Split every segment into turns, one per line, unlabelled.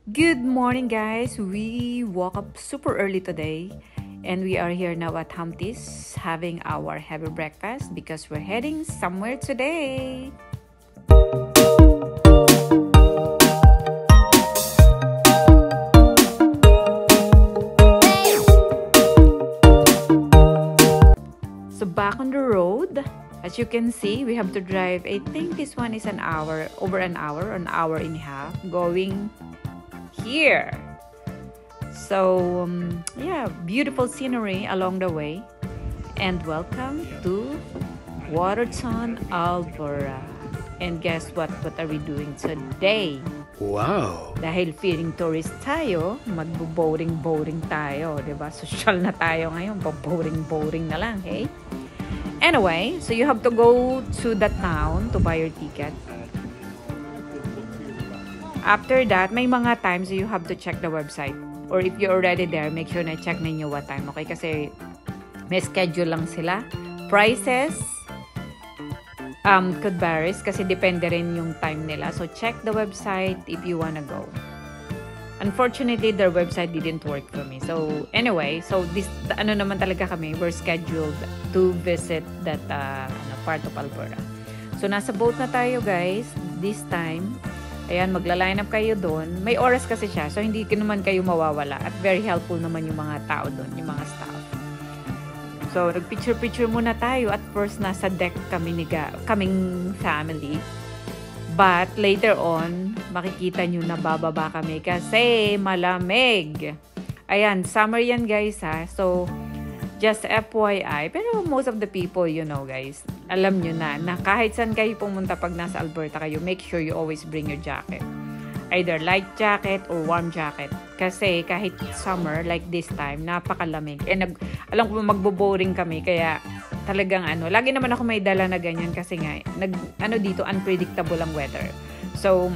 Good morning, guys. We woke up super early today and we are here now at Humpty's having our heavy breakfast because we're heading somewhere today. So, back on the road, as you can see, we have to drive. I think this one is over an hour and a half going here. So yeah, beautiful scenery along the way, and welcome to Waterton, Alberta. And guess what are we doing today?
Wow!
Dahil feeling tourist tayo, magbo-boring tayo, 'di ba? Social na tayo ngayon, boring na lang, hey? Anyway, so you have to go to the town to buy your ticket. After that, may mga times you have to check the website. Or if you're already there, make sure na check ninyo what time, okay? Kasi may schedule lang sila. Prices could vary kasi depende rin yung time nila. So, check the website if you wanna go. Unfortunately, their website didn't work for me. So, anyway, so this, naman talaga kami, we're scheduled to visit that part of Alberta. So, nasa boat na tayo, guys, this time. Ayan, magla-line up kayo doon. May oras kasi siya, so hindi naman kayo mawawala. At very helpful naman yung mga tao doon, yung mga staff. So, nag-picture muna tayo. At first, nasa deck kaming family. But, later on, makikita nyo na bababa kami kasi malamig. Ayan, summer yan guys ha. So, just FYI. Pero most of the people, you know guys, alam nyo na kahit saan kayo pumunta pag nasa Alberta kayo, make sure you always bring your jacket. Either light jacket or warm jacket. Kasi kahit summer, like this time, napakalamig. And alam ko magbo-boring kami, kaya talagang lagi naman ako may dala na ganyan kasi nga, dito, unpredictable ang weather. So,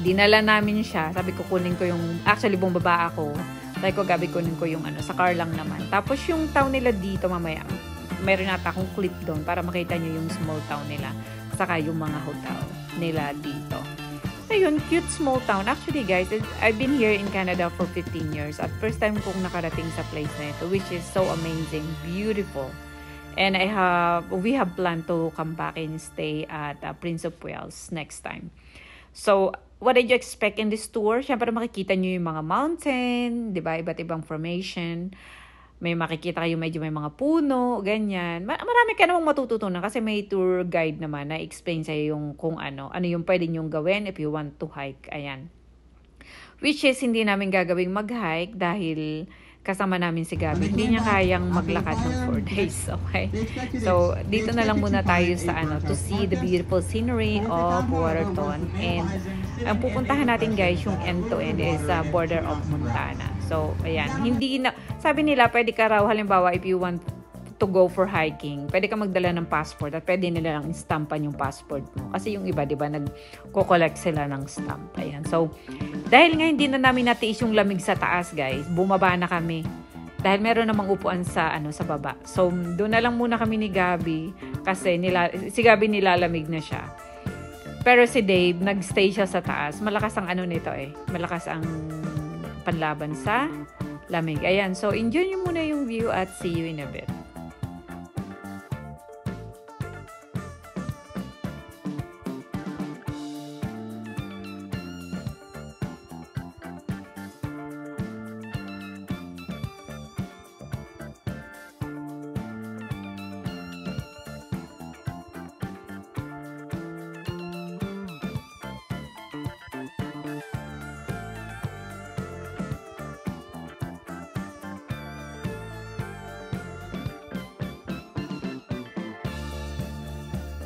dinala namin siya. Sabi ko, kunin ko actually bumaba ako. Sabi ko, gabi kunin ko yung sa car lang naman. Tapos yung town nila dito mamaya, mayroon nata akong clip doon para makita nyo yung small town nila. Saka yung mga hotel nila dito. Ayun, cute small town. Actually guys, I've been here in Canada for 15 years. At first time kong nakarating sa place na ito, which is so amazing, beautiful. And we have planned to come back and stay at Prince of Wales next time. So, what did you expect in this tour? Siyempre makikita nyo yung mga mountain, di ba? Iba't ibang formation. May makikita kayo medyo may mga puno, ganyan. Marami ka namang matututunan kasi may tour guide naman na explain sa'yo yung kung ano yung pwede nyong gawin if you want to hike. Ayan. Which is, hindi namin gagawing mag-hike dahil kasama namin si Gabi. Hindi niya kayang maglakad ng 4 days, okay? So, dito na lang muna tayo sa to see the beautiful scenery of Waterton. And ang pupuntahan natin guys, yung end-to-end is border of Montana. So, ayan. Sabi nila, pwede ka raw, halimbawa, if you want to go for hiking, pwede ka magdala ng passport at pwede nila lang stampan yung passport mo. Kasi yung iba, di ba, nagko-collect sila ng stamp. Ayan. So, dahil nga hindi na namin natiis yung lamig sa taas, guys, bumaba na kami. Dahil meron namang upuan sa baba. So, doon na lang muna kami ni Gabi kasi si Gabi nilalamig na siya. Pero si Dave, nagstay siya sa taas. Malakas ang nito Malakas ang panlaban sa lamig. Ayan. So, enjoy nyo muna yung view at see you in a bit.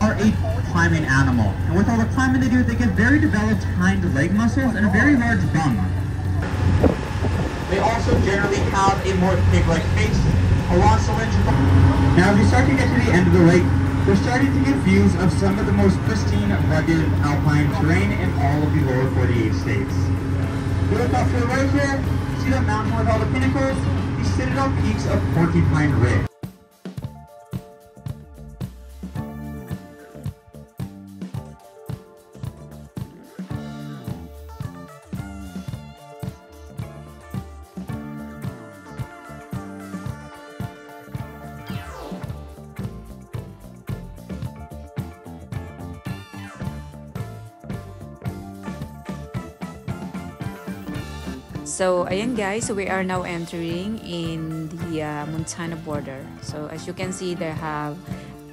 Are a climbing animal, and with all the climbing they do, they get very developed hind leg muscles and a very large bum. They also generally have a more pig-like face, a long cylindrical. Now, as we start to get to the end of the lake, we're starting to get views of some of the most pristine, rugged alpine terrain in all of the lower 48 states. We look up to the right here, see that mountain with all the pinnacles, the citadel peaks of Porcupine Ridge.
So, ayan guys, so we are now entering in the Montana border. So, as you can see, they have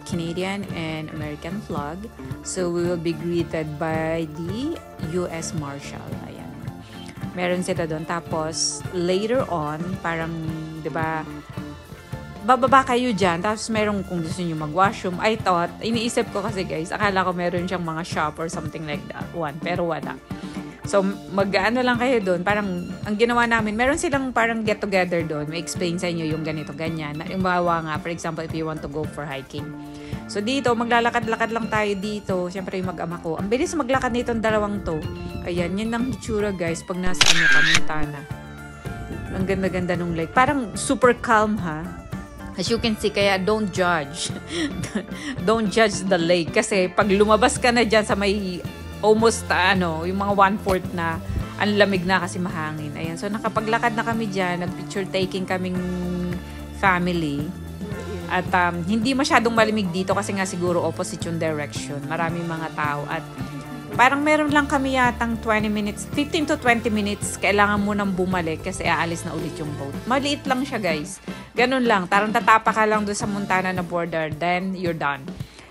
Canadian and American flag. So, we will be greeted by the U.S. Marshal. Ayan. Meron sila doon. Tapos, later on, parang, di ba, bababa kayo dyan. Tapos, meron kung gusto nyo mag-washroom. I thought, iniisip ko kasi guys, akala ko meron siyang mga shop or something like that. Pero wala. So, mag-ano lang kayo doon. Parang, ang ginawa namin, meron silang parang get-together doon. May explain sa inyo yung ganito, ganyan. Yung bawa nga, for example, if you want to go for hiking. So, dito, maglalakad-lakad lang tayo dito. Siyempre, yung mag-ama ko. Ang bilis maglakad nitong dalawang to. Ayan, yan ang hitsura, guys, pag nasa Montana. Ang ganda-ganda nung lake. Parang super calm, ha? As you can see, kaya don't judge. Don't judge the lake. Kasi, pag lumabas ka na dyan sa may almost yung mga 1/4 na ang lamig na kasi mahangin. Ayan. So nakapaglakad na kami diyan, nagpicture taking kaming family. At hindi masyadong malamig dito kasi nga siguro opposite yung direction. Maraming mga tao at parang meron lang kami yatang 15 to 20 minutes kailangan mo nang bumalik kasi aalis na ulit yung boat. Maliit lang siya, guys. Ganun lang. Tarang tatapa ka lang doon sa Montana na border, then you're done.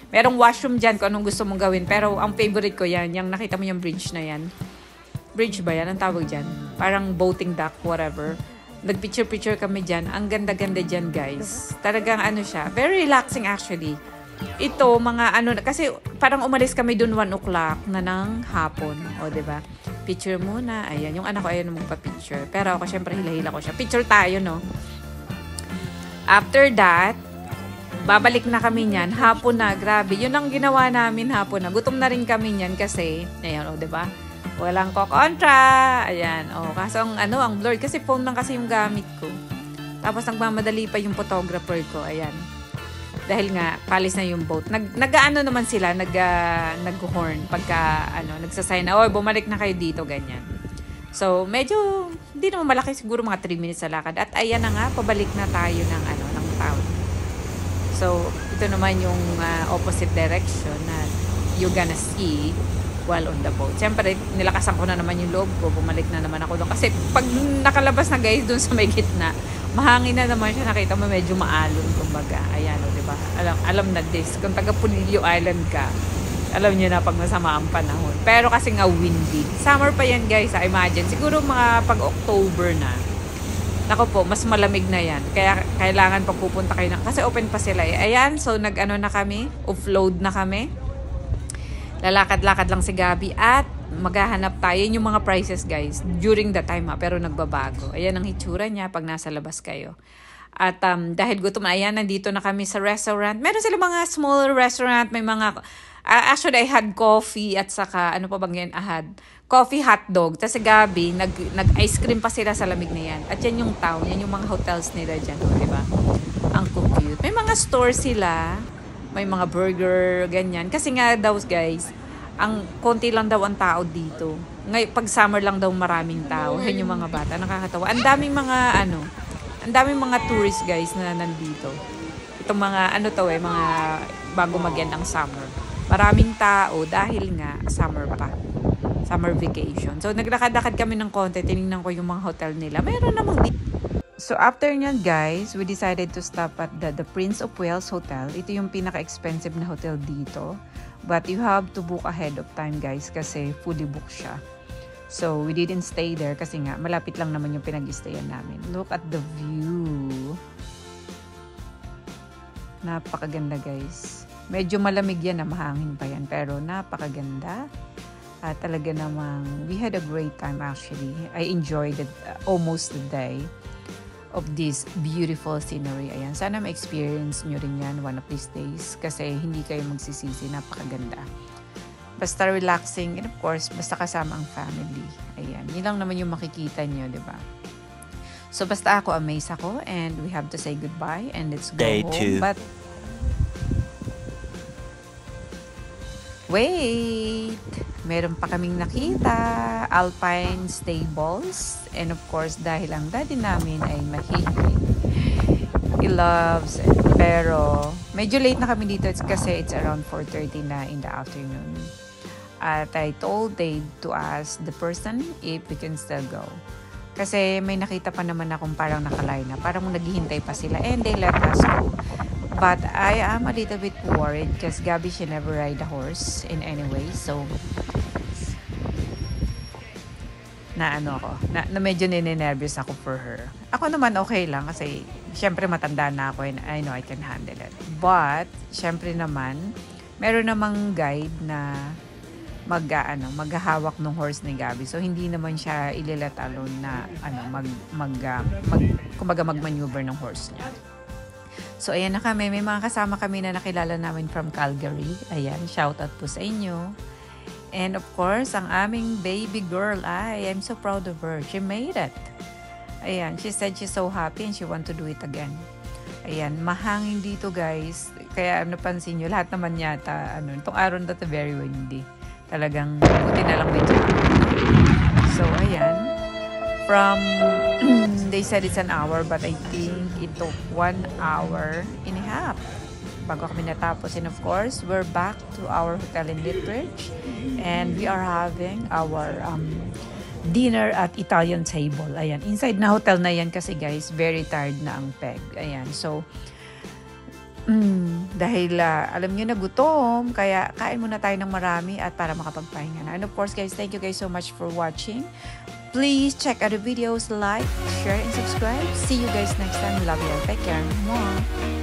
Merong washroom dyan kung anong gusto mong gawin. Pero ang favorite ko yan, yung nakita mo yung bridge na yan. Bridge ba yan? Ang tawag dyan? Parang boating dock, whatever. Nagpicture-picture kami dyan. Ang ganda-ganda dyan, guys. Talagang siya. Very relaxing actually. Ito, mga kasi parang umalis kami dun 1 o'clock na ng hapon. O, diba? Picture muna. Ayan, yung anak ko ayun magpa-picture. Pero ako, syempre, hila-hila ko siya. Picture tayo, no? After that, babalik na kami niyan, hapon na, grabe. Yun ang ginawa namin hapon na. Gutom na rin kami niyan kasi, ayan, diba? Walang kokontra. Ayan, kaso ang blurred kasi phone lang kasi yung gamit ko. Tapos nagmamadali pa yung photographer ko, ayan. Dahil nga, palis na yung boat. Nag-ano naman sila, nag-horn pagka, nagsasign na, bumalik na kayo dito, ganyan. So, medyo, hindi naman malaki, siguro mga 3 minutes sa lakad. At ayan na nga, pabalik na tayo ng town. So, ito naman yung opposite direction na you're gonna see while on the boat. Siyempre, nilakasan ko na naman yung loob ko. Bumalik na naman ako doon. Kasi pag nakalabas na guys doon sa may gitna, mahangin na naman siya. Nakita mo medyo maalon, kumbaga. Ayan, diba? Alam na this. Kung taga Punillo Island ka, alam niyo na pag masama ang panahon. Pero kasi nga windy. Summer pa yan guys, imagine. Siguro mga pag October na. Nako po, mas malamig na yan. Kaya kailangan pag pupunta kayo kasi open pa sila eh. Ayan, so na kami, offload na kami. Lalakad-lakad lang si Gabi at maghahanap tayo. Yan yung mga prices guys, during the time pero nagbabago. Ayan ang hitsura niya pag nasa labas kayo. At dahil gutom na, ayan, nandito na kami sa restaurant. Meron sila mga small restaurant, may mga, actually I had coffee at saka, ano pa bang yan, coffee, hotdog. Tapos si Gabi, nag-ice cream pa sila sa lamig na yan. At yan yung town, yan yung mga hotels nila dyan, diba? Ang cute. May mga store sila, may mga burger, ganyan. Kasi nga daw guys, ang konti lang daw ang tao dito. Ngayon, pag summer lang daw maraming tao. Yan yung mga bata, nakakatawa. Ang daming mga tourists guys na nandito. Itong mga, mga bago mag-end ang summer. Maraming tao dahil nga summer pa. Summer vacation. So, naglakad-lakad kami ng konti. Tinignan ko yung mga hotel nila. Mayroon namang So, after nyan guys, we decided to stop at the Prince of Wales Hotel. Ito yung pinaka-expensive na hotel dito. But you have to book ahead of time guys kasi fully booked siya. So, we didn't stay there kasi nga malapit lang naman yung pinag-stayan namin. Look at the view. Napakaganda guys. Medyo malamig yan na mahangin pa yan. Pero napakaganda. Talaga namang we had a great time actually. I enjoyed it almost the day of this beautiful scenery. Ayan, sana ma-experience nyo rin yan one of these days kasi hindi kayo magsisisi, napakaganda. Basta relaxing and of course, basta kasama ang family. Ayan, yun lang naman yung makikita nyo, di ba? So basta ako, amazed ako and we have to say goodbye and let's go
Day
home.
2.
But wait! Meron pa kaming nakita, alpine stables. And of course, dahil ang daddy namin ay mahilig. He loves it. Pero, medyo late na kami dito kasi it's around 4:30 na in the afternoon. At I told Dave to ask the person if we can still go. Kasi may nakita pa naman akong parang nakaline na. Parang naghihintay pa sila. And they let us go. But I am a little bit worried because Gabby, she never ride a horse in any way. So, na medyo ninenervous ako for her. Ako naman okay lang kasi syempre matanda na ako and I know I can handle it. But, syempre naman, meron namang guide na maghahawak ng horse ni Gabby. So, hindi naman siya ililet alone na kumbaga mag-maneuver ng horse niya. So, ayan na kami. May mga kasama kami na nakilala namin from Calgary. Ayan, shout out po sa inyo. And of course, ang aming baby girl, I'm so proud of her. She made it. Ayan, she said she's so happy and she want to do it again. Ayan, mahangin dito guys. Kaya napansin nyo, lahat naman yata, itong araw na ito very windy. Talagang, buti na lang may jacket. So, ayan. From, they said it's an hour, but I think it took 1 hour and a half bago kami natapos. And of course, we're back to our hotel in Lethbridge. And we are having our dinner at Italian table. Ayan, inside na hotel na yan kasi guys, very tired na ang peg. Ayan, so, dahil alam nyo na gutom, kaya kain muna tayo ng marami at para makapagpahinga na. And of course guys, thank you guys so much for watching. Please check out the videos, like, share, and subscribe. See you guys next time. Love you all. Take care. Mwah.